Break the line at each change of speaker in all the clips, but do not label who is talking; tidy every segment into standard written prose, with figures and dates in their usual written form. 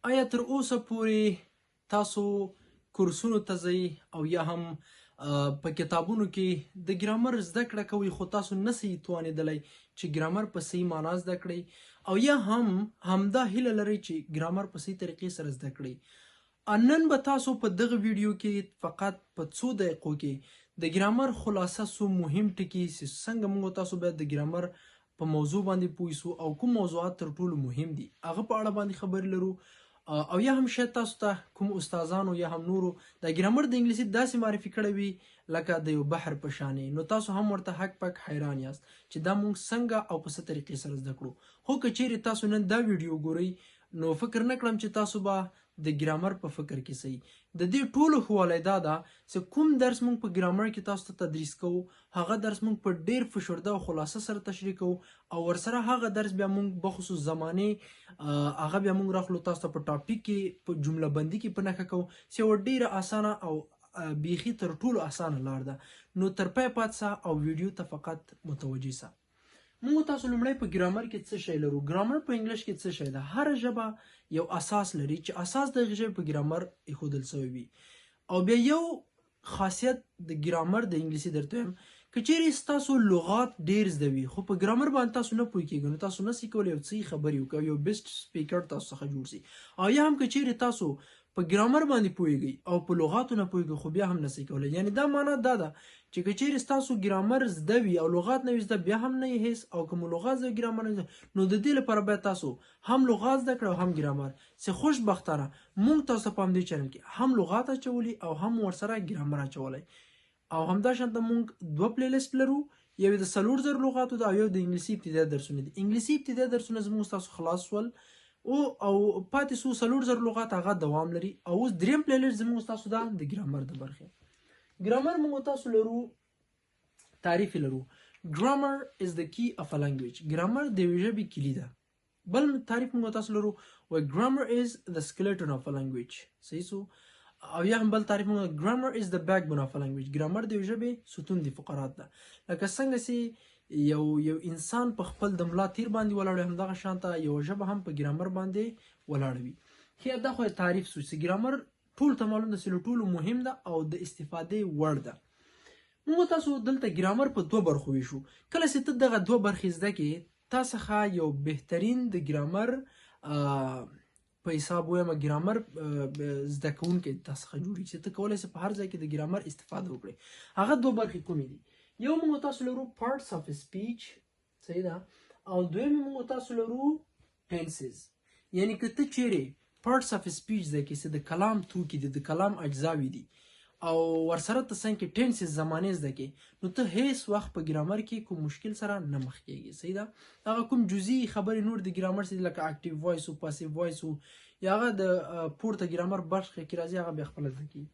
آیا تر اوسه پورې تاسو کورسونو ته ځئ او یا هم په کتابونو کې د ګرامر زده کړه کوئ خو تاسو نسئ توانېدلی چې ګرامر په صحیح معنا زده کړئ او یا هم همدا هیله لرئ چې ګرامر په صحیح طریقې سره زده کړئ؟ نن به تاسو په دغه ویډیو کې فقط په څو دقیقو کې د ګرامر خلاصه څو مهم ټکي چې څنګه موږ تاسو باید د ګرامر په موضوع باندې پوه سو او کوم موضوعات تر ټولو مهم دي هغه په اړه باندې خبرې لرو او یا هم شاید تاسو ته کوم استادانو یا هم نورو د ګرامر د انګلیسي داسې معرفي کړی وي لکه د یو بحر په شانې نو تاسو هم ورته حق پک حیران یاست چې دا موږ څنګه او په څه طریقې سره زده کړو خو که چیرې تاسو نن دا ویډیو ګورئ نو فکر نه کړم چې تاسو به د ګرامر په فکر کې سئ د دې ټولو حواله دا ده چې کوم درس موږ په ګرامر کې تاسو ته تدریس کوو هغه درس موږ په ډیر فشرده او خلاصه سره تشریح کوو او ورسره هغه درس بیا موږ بخصوص زمانه هغه بیا موږ راخلو تاسو ته په ټاپک کې په جمله بندي کې په نښه کوو چې یوه ډیره اسانه او بیخي تر ټولو اسانه لار ده نو تر پای پات سه او ویډیو ته فقط متوجه سه. موږ تاسو لومړی په ګرامر کې څه شی لرو؟ ګرامر په انګلیش کې څه شی ده؟ هر ژبه یو اساس لري چې اساس د ژبې په ګرامر ایښودل شوی وي او بیا یو خاصیت د ګرامر د انګلیسي درته وایم که چیرې ستاسو لغات ډیر زده وي خو په ګرامر باندې تاسو نه پوه کیږئ نو تاسو نسئ کولی یو څه خبرې وکړئ یو بیسټ سپیکر تاسو څخه جوړ شي او یا هم که چیرې تاسو په ګرامر باندې پوهیږئ او په لغاتو نه پوهیږئ خو بیا هم نسئ کولی یعنی دا معنا دا ده چې که چیرې ستاسو ګرامر زده وي او لغات نه وي زده بیا هم نه یې هیڅ او که مو لغات زده ګرامر نه زده نو د دې لپاره باید تاسو هم لغات زده کړئ او هم ګرامر چې خوشبختانه موږ تاسو په همدې چینل کې هم لغات اچولي او هم ورسره ګرامر اچولی او همداشانته موږ دوه پلی لیست لرو یو د 4000 لغاتو ده او یو د انګلیسي ابتدایي درسونه دي. انګلیسي ابتدایي درسونه زموږ ستاسو خلاص شول او پاتې څو 4000 لغات هغه دوام لري او اوس دریم پلی لیست زموږ ستاسو ده د ګرامر د برخې. ګرامر موږ تاسو لرو تعریف لرو grammar is the key of a language. ګرامر د یوې ژبې کلي ده. بل تعریف موږ تاسو لرو و grammar is the skeleton of a language. صحیح سو او یا هم بل تعریف موږ grammar is the backbone of a language. ګرامر د یوې ژبې ستون دي فقرات ده لکه څنګه چې یو انسان په خپل د ملا تیر باندې ولاړ وي همدغه شانته یوه ژبه هم په ګرامر باندې ولاړه وي. ښه دا خو تعریف شو چې ګرامر ټول ته معلوم ده چې له ټولو مهم ده او د استفادې وړ ده. موږ تاسو دلته ګرامر په دوه برخو ویشو. کله چې ته دغه دوه برخې زده کړې تا څخه یو بهترین د ګرامر په حساب ووایم ګرامر زده کوونکی تا څخه جوړېږي چې ته کولی شې په هر ځای کې د ګرامر استفاده وکړې. هغه دوه برخې کومې دي؟ یو موږ تاسو لرو parts of speech صحیح ده او دویم موږ تاسو لرو tenses یعنی که ته چیرې parts of speech زده کړې چې د کلام توکي دي د کلام اجزاوې دي او ورسره ته څنګه کې tenses زمانې زده کړې نو ته هیڅ وخت په ګرامر کې کوم مشکل سره نه مخ کېږي. صحیح ده هغه کوم جزئي خبرې نور د ګرامر څخه لکه اکټیو وایس او پاسیو وایس یا هغه د پورته ګرامر برخه کې راځي هغه بیا خپله زده کړي.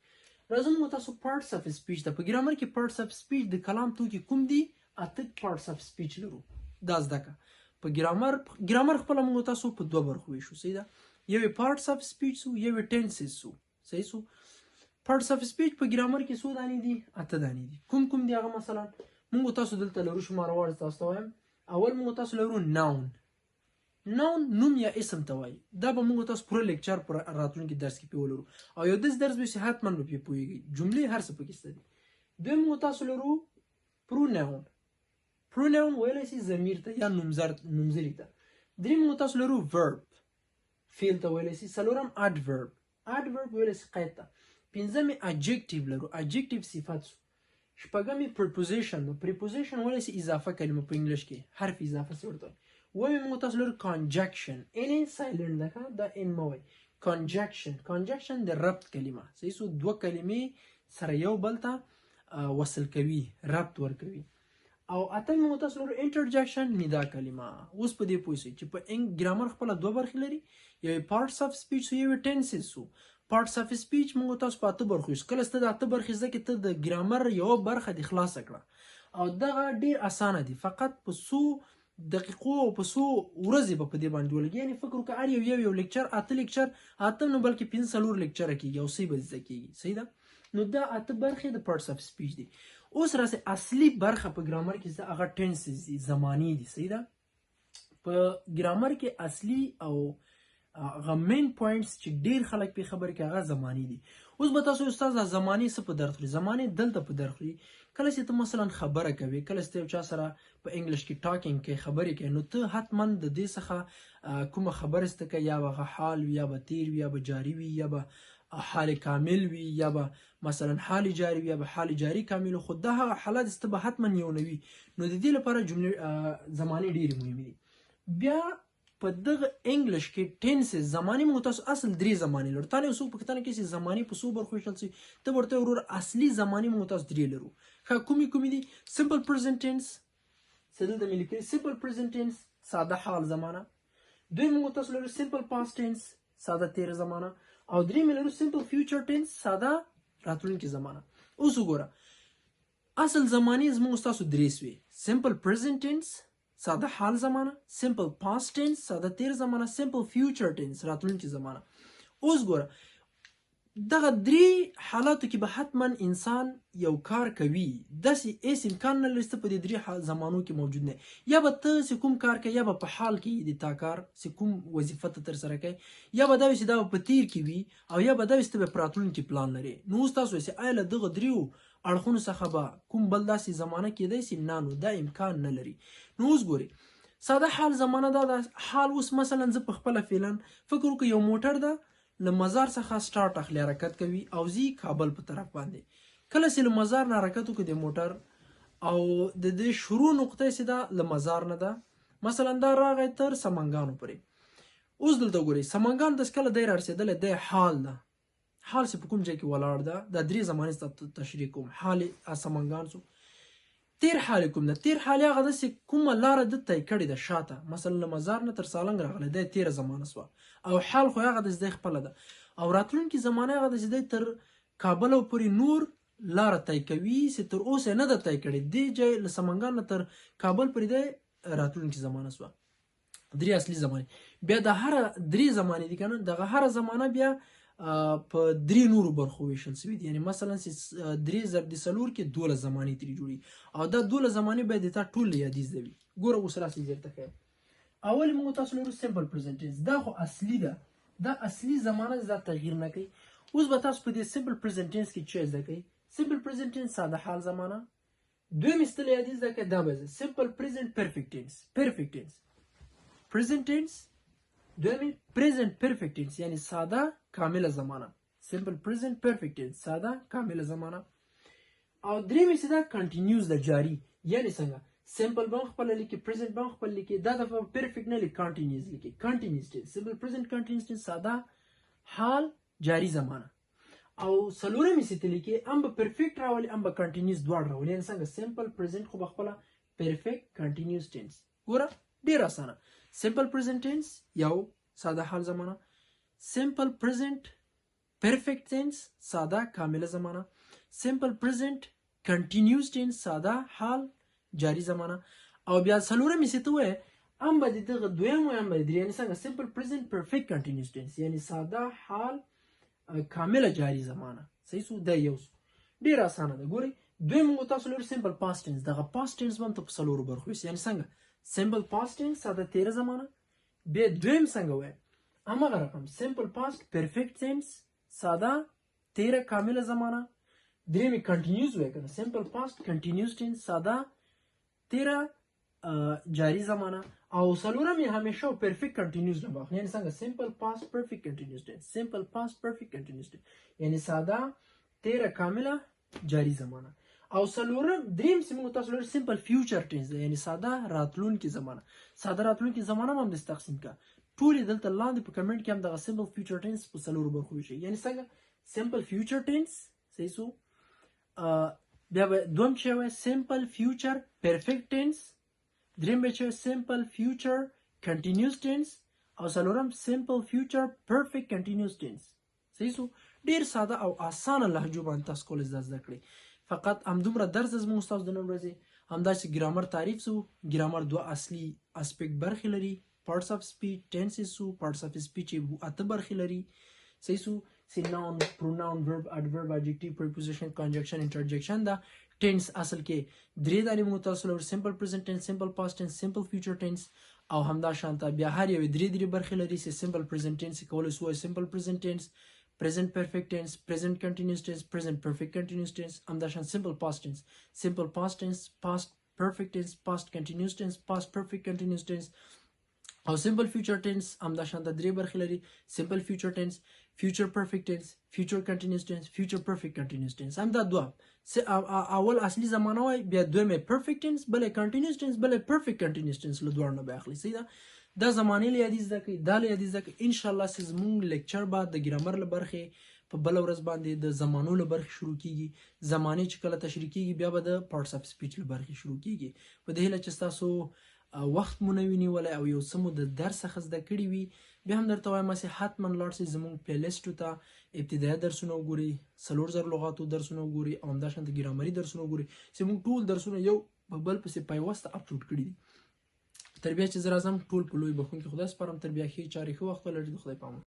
راځم نو تاسو parts of speech ده په ګرامر کې parts of speech د کلام توکي کوم دي؟ اته parts of speech لرو دا زده کړه. په ګرامر خپله موږ تاسو په دوه برخو ویشو. صحیح ده یو parts of speech سو یو tenses سو. صحیح سو parts of speech په ګرامر کې څو دانې دي؟ اته دانې دي. کوم دي هغه؟ مثلا موږ تاسو دلته لرو شماره تاسو ته وایم. اول موږ تاسو لرو noun نوم یا اسم ته وایي. دا به موږ تاسو پوره لیکچر پر راتلونکي درس کې پې ولرو او یو داسې درس به چې حتما به پې پوهېږئ جملې هر څه پکې شته دي. دویم موږ تاسو لرو pronoun ویلی شي ضمیر ته یا نومځلي ته. دریم موږ تاسو لرو verb فعل ته ویلی شي. څلورم adverb ویلی شي قید ته. پنځم adjective لرو adjective صفت سو. شپږم preposition ویلی شي اضافه کلمه په انګلیش کې حرف اضافه سي ورته. وایي موږ تاسو لرو conjunction ان سایلنټ ده دا ان مه وایي. conjunction د ربط کلمه. صحیح سو دوه کلمې سره یو بل ته وصل کوي ربط ورکوي. او اتم موږ تاسو لرو interjection ندا کلمه. اوس په دې پوه شئ چې په ګرامر خپله دوه برخې لري یو parts of speech سو یو tenses سو. parts of speech موږ تاسو په اته برخو ویشو. کله چې ته د اته برخې زده کړې ته د ګرامر یوه برخه دې خلاصه کړه او دغه ډېر اسانه دي. فقط په څو دقیقو او په څو ورځې به په دې باندې ولګي. یعنې فکر وکړه هر یو لیکچر اته لیکچر اته نه بلکې 5 لیکچره کېږي او څه به زده کېږي. صحیح ده نو دا اته برخې د parts of speech دي. اوس راسئ اصلي برخه په ګرامر کې هغه tenses دي زمانې دي. صحیح ده په ګرامر کې اصلي او هغه مین پوینټس چې ډیر خلک پې خبرې کوي هغه زماني دي. اوس به تاسو استاد دا زماني څه په درد خوري؟ زماني دلته په درد خوري کله چې ته مثلا خبره کوي، کله چې ته یو چا سره په انګلیش کې ټاکینګ کوي، خبرې کوي، نو ته حتما د دې څخه کومه خبره زده کوي، یا به هغه حال وي، یا به تیر وي، یا به جاري وي، یا به حال کامل وي، یا به مثلا حال جاري وي، یا به حال جاري کامل. خو دا هغه حالات چې ته به حتما یو نه وي. نو د دې لپاره جملې زماني ډېرې مهمې دي. بیا په دغه انګلیش کې ټینسز زماني موږ تاسو اصل درې زماني لرو. تا نه یو څوک پوښتنه کوي چې زماني په څو برخو ویشل سي، ته ورته ورور اصلي زماني موږ تاسو درې لرو. ښه کومې دي؟ سمپل پرزنټ ټینس، څه دلته مې لیکلي سمپل پرزنټ ټینس ساده حال زمانه. دویم موږ تاسو لرو سمپل پاست ټینس ساده تیر زمانه، او دریم لرو سمپل فیوچر ټینس ساده راتلونکي زمانه. اوس وګوره اصل زماني زموږ تاسو درې سوي: سمپل پرزنټ ټینس ساده حال زمانه، سمپل پاست ټینس ساده تیر زمانه، سمپل فیوچر ټینس راتلونکي زمانه. اوس ګوره دغه درې حالاتو کې به حتما انسان یو کار کوي، داسې هیڅ امکان نه لري چې په دې درې زمانو کې موجود نه. یا به ته چې کوم کار کوي، یا به په حال کې د تا کار چې کوم وظیفه ته ترسره کوي، یا به دا وي چې دا په تیر کې وي، او یا به دا وي چې ته به په راتلونکي پلان لري. نو اوس تاسو چې آیا له دغه دریو اړخونو څخه به کوم بل داسې زمانه کیدای شي؟ نه، نو دا امکان نه لري. نو اوس ګورئ ساده حال زمانه دا حال اوس مثلا زه په خپله فعلا فکر وکړم یو موټر ده له مزار څخه سټارټ اخلي، حرکت کوي او ځي کابل په طرف باندې. کله چې له مزار نه حرکت وکړي د موټر، او د دې شروع نقطه چې ده له مزار نه ده، مثلا دا راغی تر سمنګانو پورې. اوس دلته ګورئ سمنګان ته کله دی رارسېدلی دی حال ده، حال چې په کوم ځای کې ولاړ ده، دا درې زمانې ته تشریح کوم. حال سمنګان سو. تیر حال کوم ده؟ تیر حال هغه ده چې کومه لاره ده طی کړې ده شاته، مثلا له مزار نه تر سالنګ راغلی دی تیره زمانه سوه، او حال خو هغه ده چې دی خپله ده. او راتلونکي زمانه هغه ده چې دی تر کابل پورې نور لاره طی کوي چې تر اوسه نه ده طی کړې. دې ځای له سمنګان نه تر کابل پورې دی راتلونکي زمانه سوه. درې اصلي زمانې. بیا د هره درې زمانې دي که نه، دغه هره زمانه بیا په درې نورو برخو ویشل شوي دي. یعنې مثلا چې 3 ضرب د 4 کې 12 زمانې ترې جوړي، او دا 12 زمانې باید د تا ټول له یادې زده وي. ګوره اوس راسئ زه درته ښیم. اول موږ تاسو لرو سمپل پرزنټ ټینس، دا خو اصلي ده، دا اصلي زمانه دا تغییر نه کوي. اوس به تاسو په دې سمپل پرزنټ ټینس کې څه زده کوئ؟ سمپل پرزنټ ټینس ساده حال زمانه. دویم ایستل یادې زده کوئ، دا به سمپل پرزنټ پرفیکټ ټینس. پرفیکټ ټینس پرزنټ ټینس، دویم پرزنټ پرفیکټ ټینس یعنی ساده کامله زمانه. سمپل پرزنټ پرفیکټ ټینس ساده کامله زمانه. او دریم چې دا کنټینیوس ده، جاری. یعنی څنګه؟ سمپل به خپل لیکي، پرزنټ به خپل لیکي، دا د پرفیکټ نه لیکي، کنټینیوس لیکي. کنټینیوس ټینس سمپل پرزنټ کنټینیوس ټینس ساده حال جاری زمانه. او څلورم چې ته لیکي هم به پرفیکټ راولي هم به کنټینیوس دواړه راولي. یعنې څنګه؟ سمپل پرزنټ خو به خپله پرفیکټ کنټینیوس ټینس. ګوره ډېر اسانه. سمپل پرزنټ ټینس یو ساده حال زمانه، سمپل پرزنټ پرفیکټ ټینس ساده کامله زمانه، سمپل پرزنټ کنټینیوس ټینس ساده حال جاری زمانه. او بیا څلورم یې ته وایې هم به د دغه دویم وایي هم به د درې. یعنې څنګه؟ سمپل پرزنټ پرفیکټ کنټینیوس ټینس یعنې ساده حال کامله جاری زمانه. صحیح سو؟ دا یو سو. ډېر اسانه ده. ګورئ دویم موږ تاسو لرو سمپل پاست ټینس. دغه پاست ټینس به هم ته په څلورو برخو ویسي. یعنې څنګه؟ سمپل پاست ټینس ساده تیره زمانه. بیا دویم څنګه وایي؟ همغه رقم سمپل پاست پرفیکټ ټینس ساده تیره کامله زمانه. درېیم یې کنټینیوس وایي که نه، سمپل پاست کنټینیوس ټینس ساده تیره جاری زمانه. او څلورم یې همیشه پرفیکټ کنټینیوس نه باخلي. یعنې څنګه؟ سمپل پاست پرفیکټ کنټینیوس ټینس. سمپل پاست پرفیکټ کنټینیوس ټینس یعنې ساده تیره کامله جاری زمانه. او څلورم دریم چې موږ تاسو لرو سمپل فیوچر ټینس دی، یعنې ساده راتلونکي زمانه. ساده راتلونکي زمانه هم داسې تقسیم کړه. ټولې دلته لاندې په کمنټ کې هم دغه سمپل فیوچر ټینس په څلورو برخو ویشئ. یعنې څنګه؟ سمپل فیوچر ټینس. صحیح سو؟ بیا به دویم چې وایي سمپل فیوچر پرفیکټ ټینس، دریم به چې سمپل فیوچر کنټینیوس ټینس، او څلورم سمپل فیوچر پرفیکټ کنټینیوس ټینس. صحیح سو؟ ډېر ساده او اسانه لهجو باندې تاسو کولی زده کړئ. فقط همدومره درس زموږ ستاسو د نن ورځې همداسې ګرامر تعریف سو. ګرامر دوه اصلي اسپیکټ برخې لري، پارټس اف سپیچ، ټینسز سو. پارټس اف سپیچ یې 8 برخې لري. صحیح سو؟ چې ناون، پروناون، ورب، اډورب، اډجکټیو، پریپوزیشن، کنجکشن، انټرجکشن. دا ټینس اصل کې درې دانې موږ تاسو لرو: سمپل پرزنټ ټینس، سمپل پاست ټینس، سمپل فیوچر ټینس. او همداشانته بیا هر یو درې برخې لري چې سمپل پریزنټ ټینس کولای شو سمپل پریزنټ ټینس present perfect tense, present continuous tense, present perfect continuous tense, همداشان simple past tense, simple past tense, past perfect tense, past continuous tense, past perfect continuous tense او simple future tense همداشان د درې برخې لري simple future tense, future perfect tense, future continuous tense, future perfect continuous tense هم دا دوه اول اصلي زمانه وای بیا دویمه perfect tense بل continuous tense بل perfect continuous tense له دوه نه به اخلي سیدا دا زمانه له یادی زده کی دا له یادی زده کی ان شاء الله سیز مونږ لیکچر بعد د ګرامر له برخې په بل ورځ باندې د زمانو له برخې شروع کیږي زمانه چې کله تشریح کیږي بیا به د پارټس اف سپیچ له برخې شروع کیږي په دې هیله چې تاسو وخت مونږ ویني او یو سمو د درس څخه زده کړی وي بیا هم درته وایم چې حتما لاړ شئ زموږ پلی لیسټ ته ابتدایي درسونه وګورئ 4000 لغاتو درسونه وګورئ او همداشان د ګرامري درسونه وګورئ چې موږ ټول درسونه یو په بل پسې پیوسته اپلوډ کړي دي تر بیا چې زه راځم ټول په لوی بخښونکي خدای سپارم تر بیا ښې چارې ښه وخت ولرئ د خدای په امان